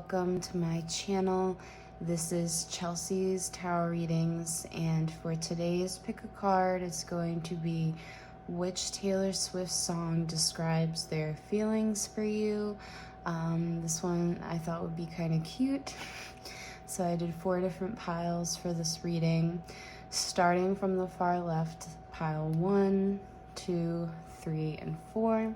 welcome to my channel. This is Chelsea's Tarot Readings, and for today's pick a card, it's going to be which Taylor Swift song describes their feelings for you. This one I thought would be kind of cute, so I did 4 different piles for this reading, starting from the far left, pile 1, 2, 3, and 4.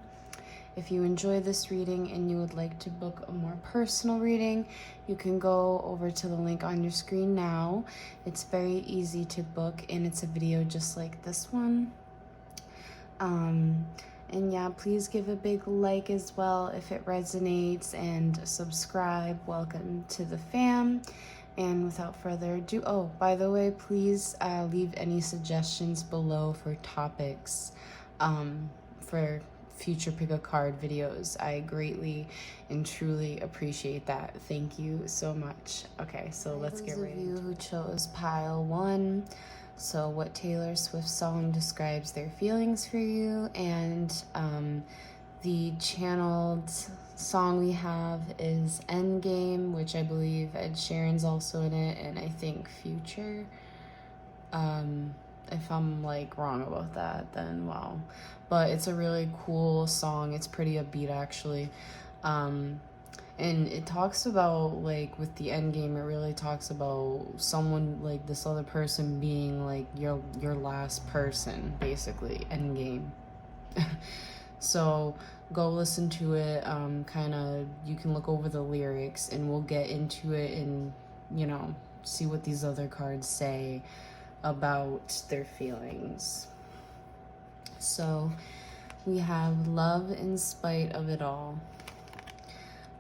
If you enjoy this reading and you would like to book a more personal reading, you can go over to the link on your screen now. It's very easy to book, and it's a video just like this one. And yeah, please give a big like as well if it resonates, and subscribe. Welcome to the fam. And without further ado, oh, by the way, please leave any suggestions below for topics for future pick a card videos. I greatly and truly appreciate that. Thank you so much. Okay, so let's get right into it. Those of you who chose pile 1, so what Taylor Swift song describes their feelings for you, and the channeled song we have is Endgame, which I believe Ed Sheeran's also in it, and I think Future. If I'm like wrong about that, then wow. But it's a really cool song. It's pretty upbeat actually. And it talks about, like, with the end game, it really talks about someone, like this other person being like your last person, basically, end game. So go listen to it. Kind of, you can look over the lyrics and we'll get into it and, you know, see what these other cards say about their feelings. So we have love in spite of it all.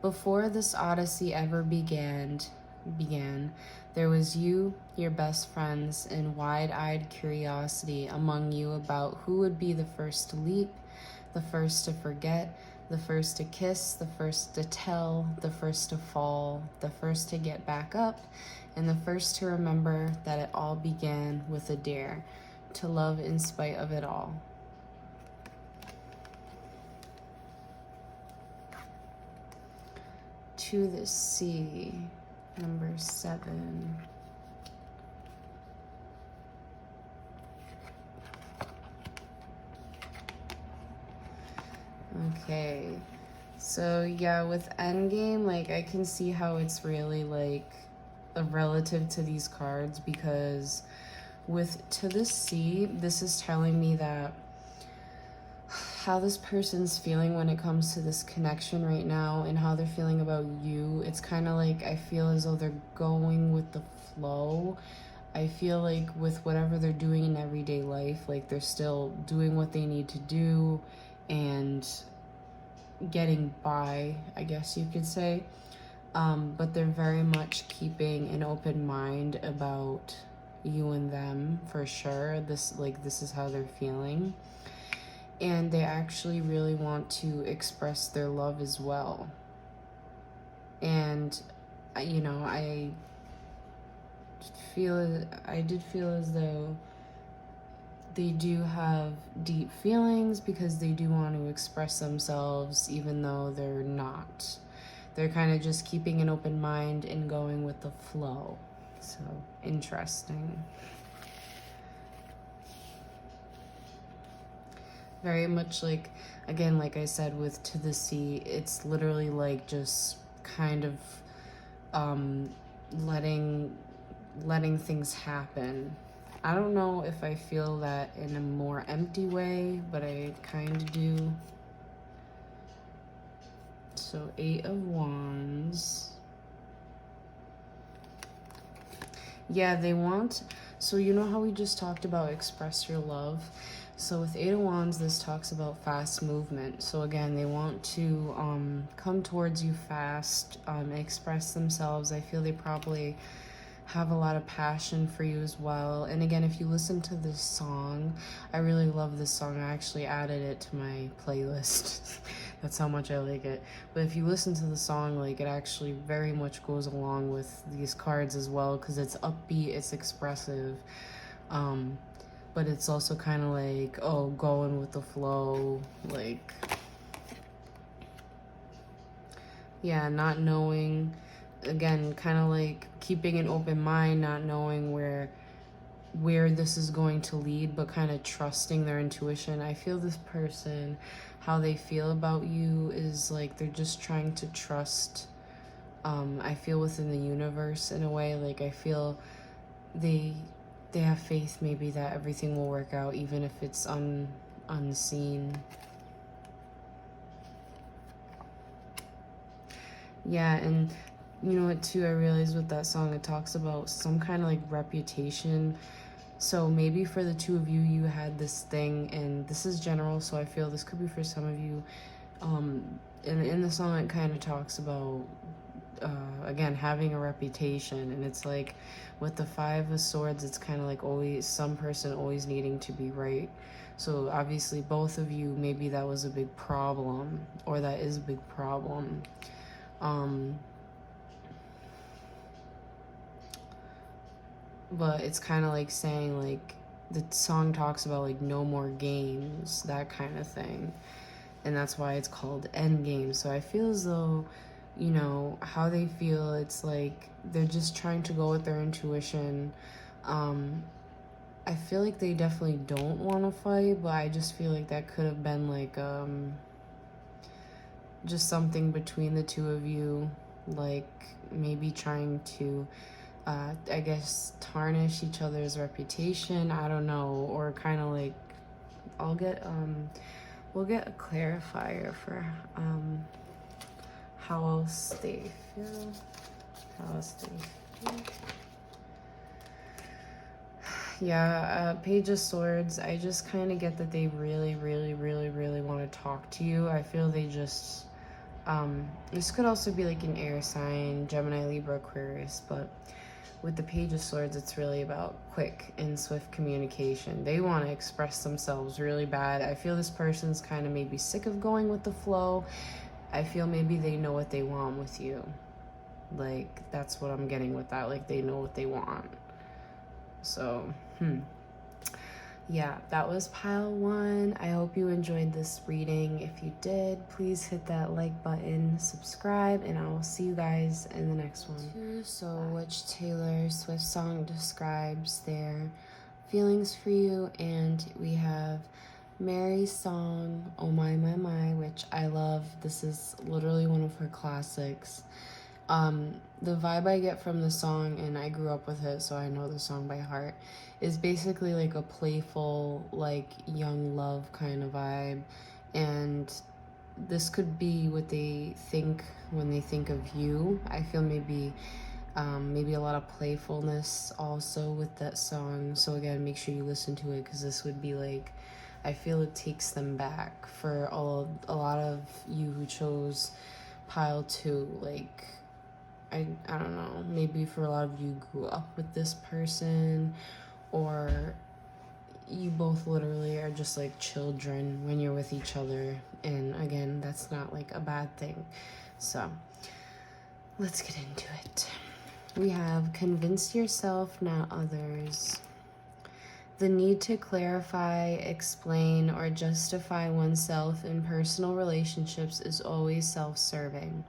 Before this odyssey ever began, there was you, your best friends, and wide-eyed curiosity among you about who would be the first to leap, the first to forget, the first to kiss, the first to tell, the first to fall, the first to get back up, and the first to remember that it all began with a dare to love in spite of it all. To the sea, number 7. Okay, so yeah, with Endgame, like, I can see how it's really like a relative to these cards, because with To the Sea, this is telling me that how this person's feeling when it comes to this connection right now and how they're feeling about you. It's kind of like, I feel as though they're going with the flow. I feel like with whatever they're doing in everyday life, like they're still doing what they need to do and getting by, I guess you could say. But they're very much keeping an open mind about you and them, for sure. This is how they're feeling. And they actually really want to express their love as well. And, you know, I did feel as though they do have deep feelings, because they do want to express themselves even though they're not. They're kind of just keeping an open mind and going with the flow. So, interesting. Very much like, again, like I said, with To the Sea, it's literally like just kind of letting things happen. I don't know if I feel that in a more empty way, but I kind of do. So 8 of Wands. Yeah, they want, so you know how we just talked about express your love? So with 8 of Wands, this talks about fast movement. So again, they want to come towards you fast, express themselves. I feel they probably have a lot of passion for you as well. And again, if you listen to this song, I really love this song. I actually added it to my playlist. That's how much I like it. But if you listen to the song, like, it actually very much goes along with these cards as well, because it's upbeat, it's expressive. But it's also kind of like, oh, going with the flow, like, yeah, not knowing again, kind of like keeping an open mind, not knowing where this is going to lead, but kind of trusting their intuition. I feel this person, how they feel about you is like they're just trying to trust, I feel, within the universe in a way. Like I feel they have faith maybe that everything will work out, even if it's unseen. Yeah, and you know what too, I realized with that song, it talks about some kind of like reputation. So maybe for the two of you, you had this thing, and this is general, so I feel this could be for some of you. In the song, it kind of talks about, again, having a reputation, and it's like with the Five of Swords, it's kind of like always some person always needing to be right. So obviously both of you, maybe that was a big problem, or that is a big problem. But it's kind of like saying, like, the song talks about like no more games, that kind of thing, and that's why it's called End Game. So I feel as though, you know, how they feel, it's like they're just trying to go with their intuition. I feel like they definitely don't want to fight, but I just feel like that could have been like just something between the two of you, like maybe trying to I guess tarnish each other's reputation, I don't know, or kind of like we'll get a clarifier for how else they feel. Yeah, Page of Swords, I just kind of get that they really, really, really, really want to talk to you. I feel they just, this could also be like an air sign, Gemini, Libra, Aquarius, but with the Page of Swords, it's really about quick and swift communication. They want to express themselves really bad. I feel this person's kind of maybe sick of going with the flow. I feel maybe they know what they want with you. Like, that's what I'm getting with that. Like, they know what they want. So, yeah, that was pile 1. I hope you enjoyed this reading. If you did, please hit that like button, subscribe, and I will see you guys in the next one. So which Taylor Swift song describes their feelings for you? And we have Mary's song, Oh My My My, which I love. This is literally one of her classics. The vibe I get from the song, and I grew up with it, so I know the song by heart, is basically like a playful, like young love kind of vibe. And this could be what they think when they think of you. I feel maybe a lot of playfulness also with that song. So again, make sure you listen to it, because this would be like, I feel it takes them back for a lot of you who chose pile 2. Like, I don't know, maybe for a lot of you grew up with this person, or you both literally are just like children when you're with each other. And again, that's not like a bad thing. So let's get into it. We have convince yourself, not others. The need to clarify, explain, or justify oneself in personal relationships is always self-serving.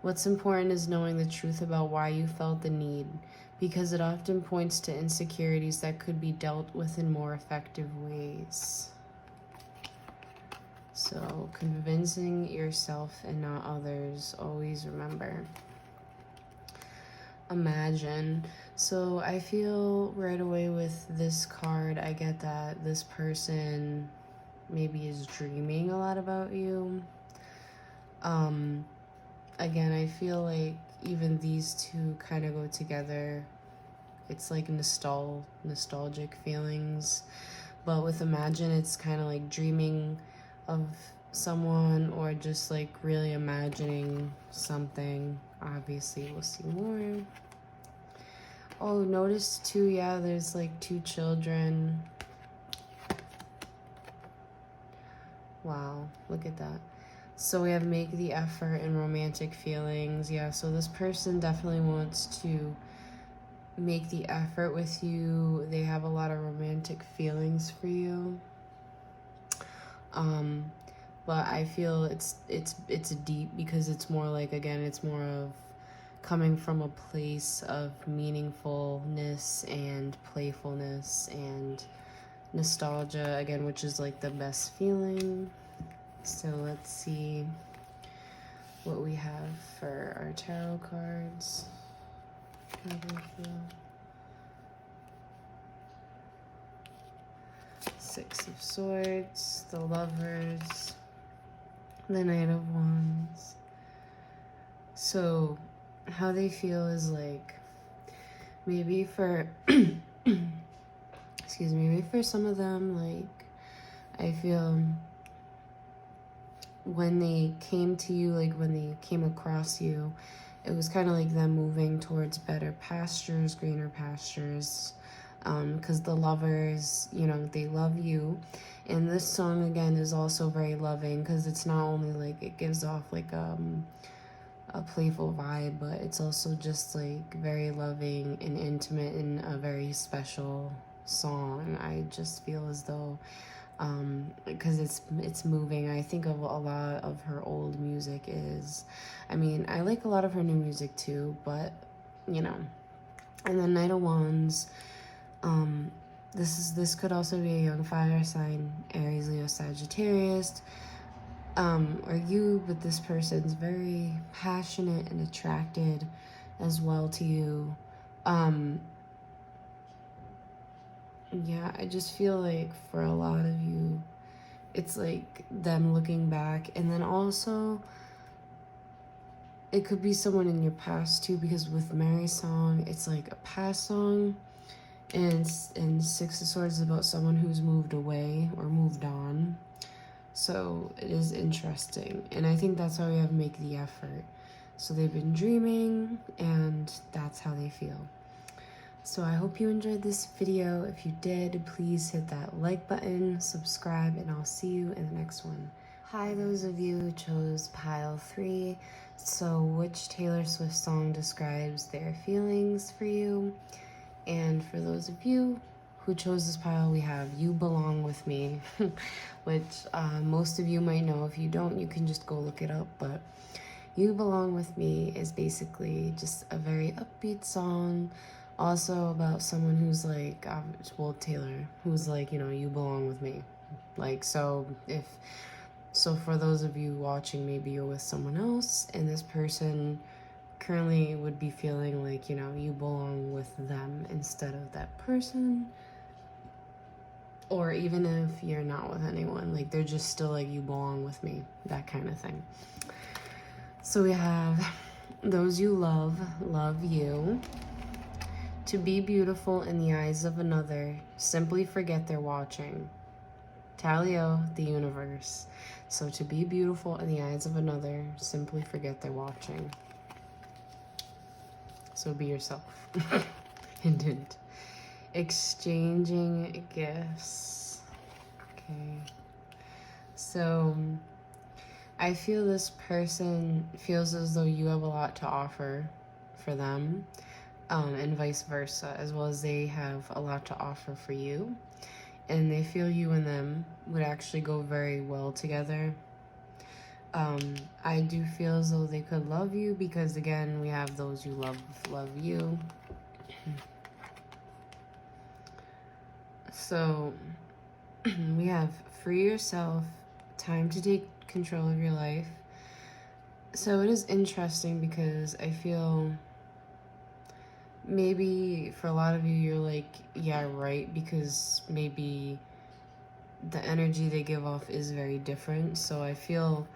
What's important is knowing the truth about why you felt the need, because it often points to insecurities that could be dealt with in more effective ways. So, convincing yourself and not others, always remember. Imagine. So, I feel right away with this card, I get that this person maybe is dreaming a lot about you. Again, I feel like even these two kind of go together. It's like nostalgic feelings. But with imagine, it's kind of like dreaming of someone, or just like really imagining something. Obviously, we'll see more. Oh, notice too, yeah, there's like 2 children. Wow, look at that. So we have make the effort and romantic feelings. Yeah, so this person definitely wants to make the effort with you. They have a lot of romantic feelings for you. But I feel it's deep, because it's more like, again, it's more of coming from a place of meaningfulness and playfulness and nostalgia, again, which is like the best feeling. So let's see what we have for our tarot cards. How do they feel? Six of Swords, the Lovers, the Knight of Wands. So how they feel is like, maybe for excuse me, maybe for some of them, like, I feel when they came to you, like when they came across you, it was kind of like them moving towards better pastures, greener pastures, because the Lovers, you know, they love you. And this song, again, is also very loving, because it's not only like it gives off like a playful vibe, but it's also just like very loving and intimate and a very special song. I just feel as though because it's moving. I think of a lot of her old music is, I mean, I like a lot of her new music too, but you know. And then Knight of Wands, this could also be a young fire sign, Aries, Leo, Sagittarius, or you, but this person's very passionate and attracted as well to you. Yeah, I just feel like for a lot of you, it's like them looking back. And then also, it could be someone in your past too, because with Mary's song, it's like a past song. And Six of Swords is about someone who's moved away or moved on. So it is interesting. And I think that's why we have Make the Effort. So they've been dreaming, and that's how they feel. So I hope you enjoyed this video. If you did, please hit that like button, subscribe, and I'll see you in the next one. Hi, those of you who chose pile 3. So which Taylor Swift song describes their feelings for you? And for those of you who chose this pile, we have You Belong With Me, which most of you might know. If you don't, you can just go look it up. But You Belong With Me is basically just a very upbeat song, also about someone who's like, well, Taylor, who's like, you know, you belong with me. Like, so for those of you watching, maybe you're with someone else, and this person currently would be feeling like, you know, you belong with them instead of that person. Or even if you're not with anyone, like they're just still like, you belong with me, that kind of thing. So we have those you love you. To be beautiful in the eyes of another, simply forget they're watching. Talio, the universe. So to be beautiful in the eyes of another, simply forget they're watching. So be yourself. Hint. Exchanging gifts. Okay. So I feel this person feels as though you have a lot to offer for them. And vice versa, as well as they have a lot to offer for you. And they feel you and them would actually go very well together. I do feel as though they could love you, because again, we have those you love you. So we have free yourself, time to take control of your life. So it is interesting, because I feel maybe for a lot of you, you're like, yeah, right, because maybe the energy they give off is very different. So I feel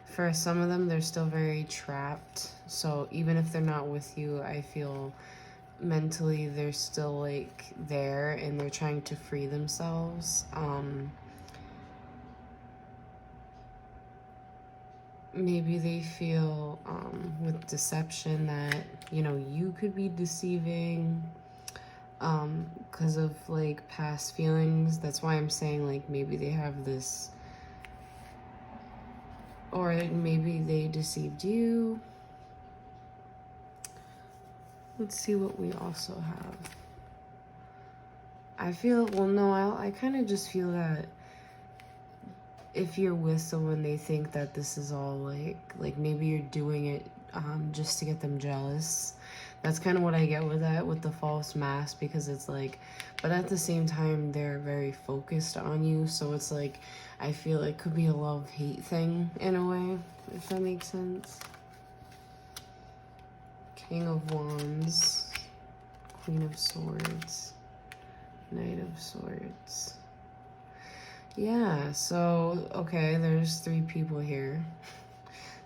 for some of them, they're still very trapped. So even if they're not with you, I feel mentally they're still like there, and they're trying to free themselves. Maybe they feel with deception that, you know, you could be deceiving because of like past feelings. That's why I'm saying like maybe they have this, or maybe they deceived you. Let's see what we also have. I feel, well, no, I kind of just feel that if you're with someone, they think that this is all like maybe you're doing it just to get them jealous. That's kind of what I get with that, with the false mask, because it's like, but at the same time, they're very focused on you. So it's like, I feel it could be a love-hate thing in a way, if that makes sense. King of Wands, Queen of Swords, Knight of Swords. Yeah, so, okay, there's 3 people here.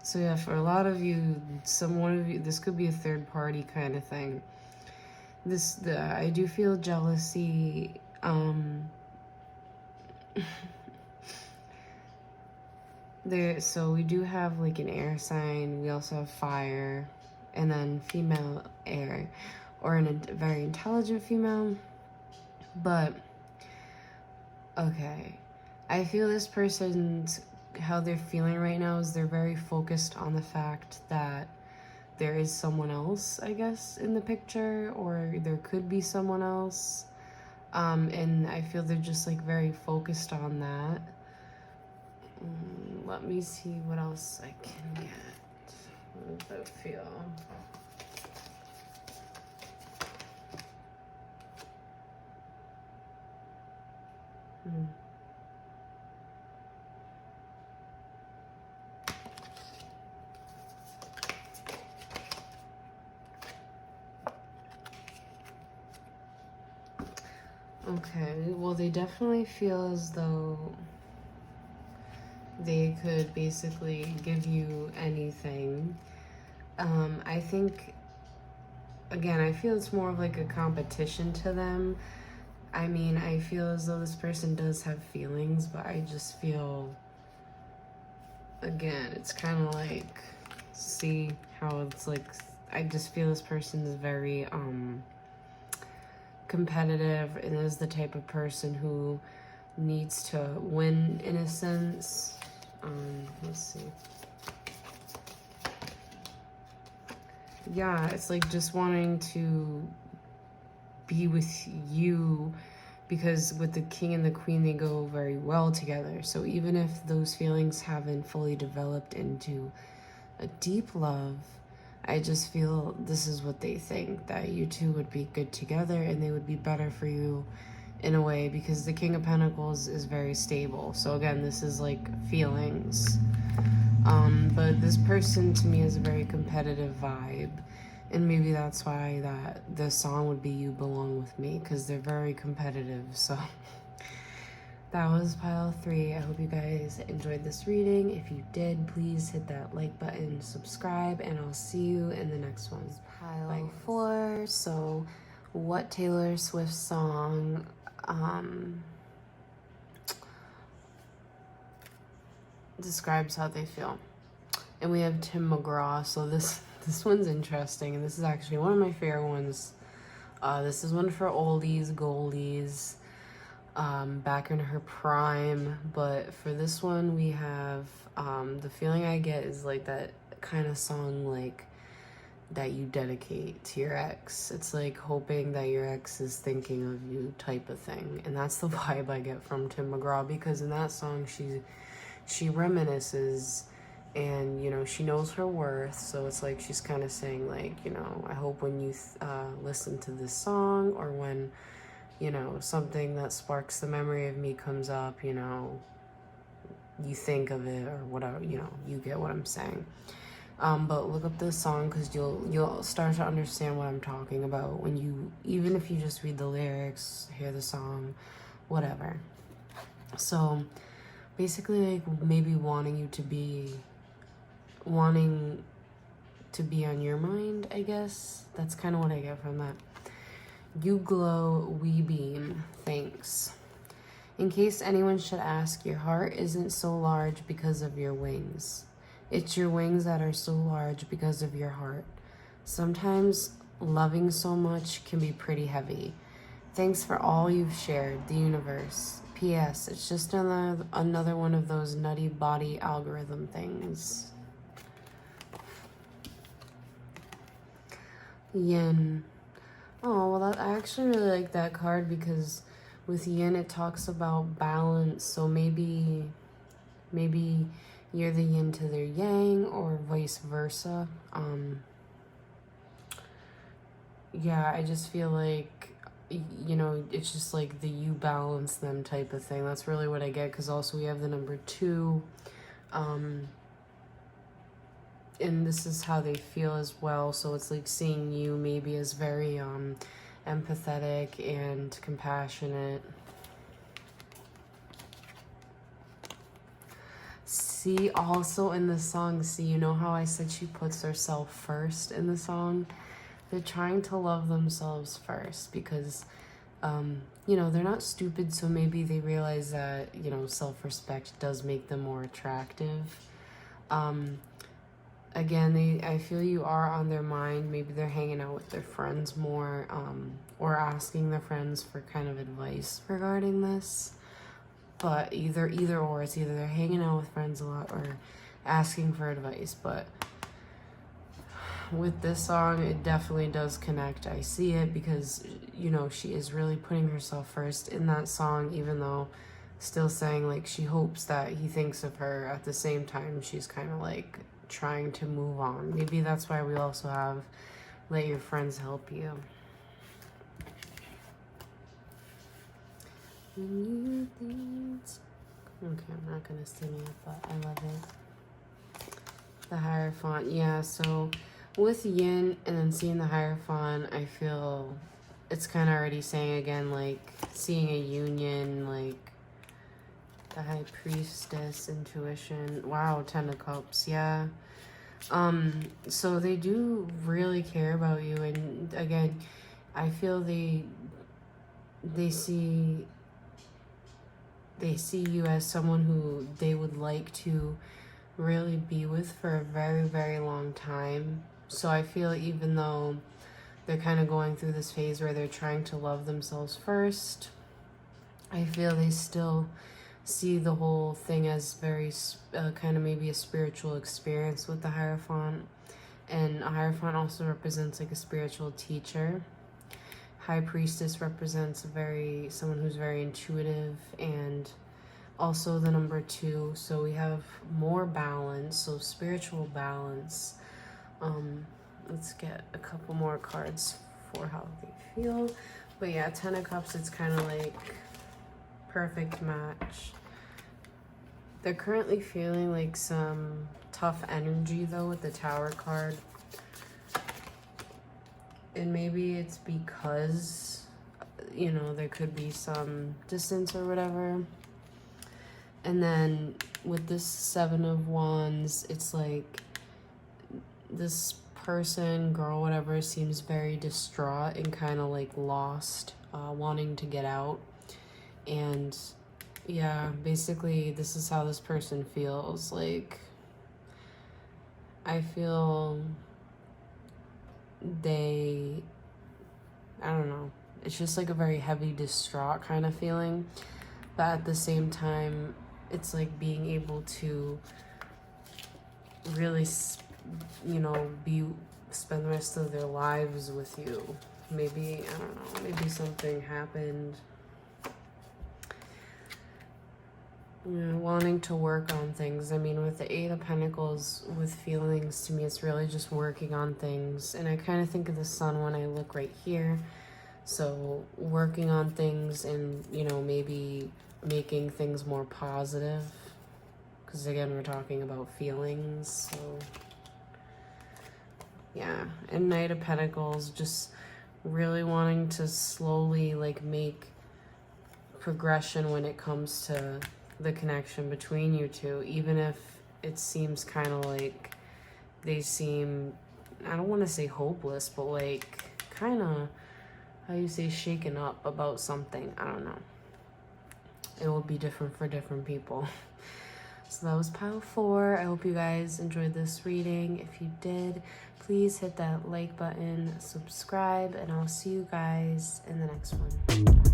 So yeah, for a lot of you, one of you, this could be a third party kind of thing. I do feel jealousy. So we do have like an air sign. We also have fire, and then female air, or a very intelligent female. But okay, I feel this person's, how they're feeling right now is they're very focused on the fact that there is someone else, I guess, in the picture, or there could be someone else. And I feel they're just like very focused on that. Let me see what else I can get. What does that feel? Okay, well, they definitely feel as though they could basically give you anything. I think, again, I feel it's more of like a competition to them. I mean, I feel as though this person does have feelings, but I just feel, again, it's kind of like, see how it's like, I just feel this person is very, competitive, and is the type of person who needs to win in a sense. Let's see. Yeah, it's like just wanting to be with you, because with the king and the queen, they go very well together. So even if those feelings haven't fully developed into a deep love, I just feel this is what they think, that you two would be good together and they would be better for you in a way, because the King of Pentacles is very stable. So again, this is like feelings. But this person to me has a very competitive vibe. And maybe that's why that the song would be You Belong With Me, because they're very competitive. So that was pile 3. I hope you guys enjoyed this reading. If you did, please hit that like button, subscribe, and I'll see you in the next one. Pile 4. So what Taylor Swift song describes how they feel? And we have Tim McGraw. So this one's interesting, and this is actually one of my favorite ones. This is one for oldies, goldies, back in her prime. But for this one, we have the feeling I get is like that kind of song, like that you dedicate to your ex. It's like hoping that your ex is thinking of you type of thing. And that's the vibe I get from Tim McGraw, because in that song she reminisces, and you know, she knows her worth. So it's like she's kind of saying, like, you know, I hope when you listen to this song, or when, you know, something that sparks the memory of me comes up, you know, you think of it, or whatever, you know, you get what I'm saying. But look up this song, because you'll start to understand what I'm talking about when you, even if you just read the lyrics, hear the song, whatever. So basically, like, maybe wanting to be on your mind, I guess. That's kind of what I get from that. You glow, we beam, thanks. In case anyone should ask, your heart isn't so large because of your wings. It's your wings that are so large because of your heart. Sometimes loving so much can be pretty heavy. Thanks for all you've shared, the universe. P.S. It's just another one of those nutty body algorithm things. Yin. Oh, well, I actually really like that card, because with Yin it talks about balance. So maybe you're the yin to their yang, or vice versa. Yeah, I just feel like, you know, it's just like the you balance them type of thing. That's really what I get, because also we have the number 2. And this is how they feel as well. So it's like seeing you maybe as very empathetic and compassionate. See, also in the song, see, you know how I said she puts herself first in the song? They're trying to love themselves first because, you know, they're not stupid, so maybe they realize that, you know, self-respect does make them more attractive. Again, I feel you are on their mind. Maybe they're hanging out with their friends more, or asking their friends for kind of advice regarding this. But either or, it's either they're hanging out with friends a lot or asking for advice. But with this song, it definitely does connect. I see it because, you know, she is really putting herself first in that song, even though still saying like she hopes that he thinks of her. At the same time, she's kind of like trying to move on. Maybe that's why we also have let your friends help you. When you think... Okay, I'm not gonna sing it, but I love it. The Hierophant, yeah, so with yin and then seeing the Hierophant, I feel it's kind of already saying again, like seeing a union, like the High Priestess, intuition. Wow, 10 of Cups, yeah. So they do really care about you, and again, I feel they see you as someone who they would like to really be with for a very, very long time. So I feel even though they're kind of going through this phase where they're trying to love themselves first, I feel they still see the whole thing as very kind of maybe a spiritual experience with the Hierophant. And a Hierophant also represents like a spiritual teacher. High Priestess represents someone who's very intuitive, and also the number 2. So we have more balance, so spiritual balance. Let's get a couple more cards for how they feel. But yeah, 10 of Cups, it's kind of like perfect match. They're currently feeling like some tough energy though with the Tower card. And maybe it's because, you know, there could be some distance or whatever. And then with this 7 of Wands, it's like this person, girl, whatever, seems very distraught and kind of like lost, wanting to get out. And yeah, basically this is how this person feels. Like, I feel I don't know, it's just like a very heavy, distraught kind of feeling. But at the same time, it's like being able to really, you know, spend the rest of their lives with you. Maybe, I don't know, maybe something happened. You know, wanting to work on things. I mean, with the 8 of Pentacles, with feelings, to me, it's really just working on things. And I kind of think of the Sun when I look right here. So working on things and, you know, maybe making things more positive. Because again, we're talking about feelings. So yeah. And Knight of Pentacles, just really wanting to slowly like make progression when it comes to the connection between you two, even if it seems kind of like they seem, I don't want to say hopeless, but like kind of, how you say, shaken up about something. I don't know. It will be different for different people. So that was pile 4. I hope you guys enjoyed this reading. If you did, please hit that like button, subscribe, and I'll see you guys in the next one.